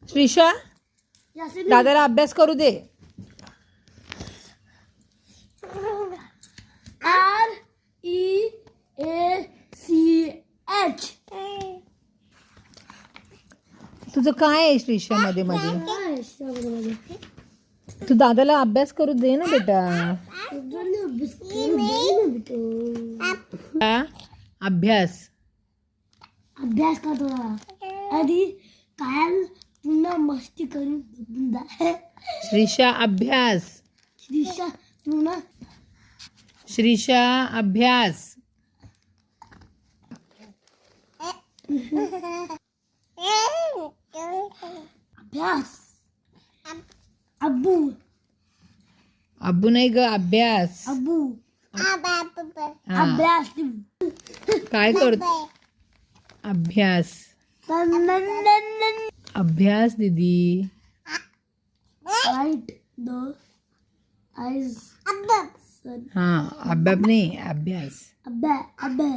श्रीशा दादाला अभ्यास करू दे. REACH. तुझं काय आहे श्रीशा मध्ये मध्ये? तू दादाला अभ्यास करू दे ना बेटा. अभ्यास अभ्यास करतो आधी काय पुन्हा मस्ती करून श्रीशा अभ्यास. श्रीशा पुन्हा श्रीशा अभ्यास. अभ्यास. अब्बू. अब्बू नाही ग अभ्यास. अब्बू. हा. अभ्यास. काय करतो? अभ्यास. अभ्यास दीदी. Right the eyes. हा अभ्यास नाही अभ्यास. अब्बे.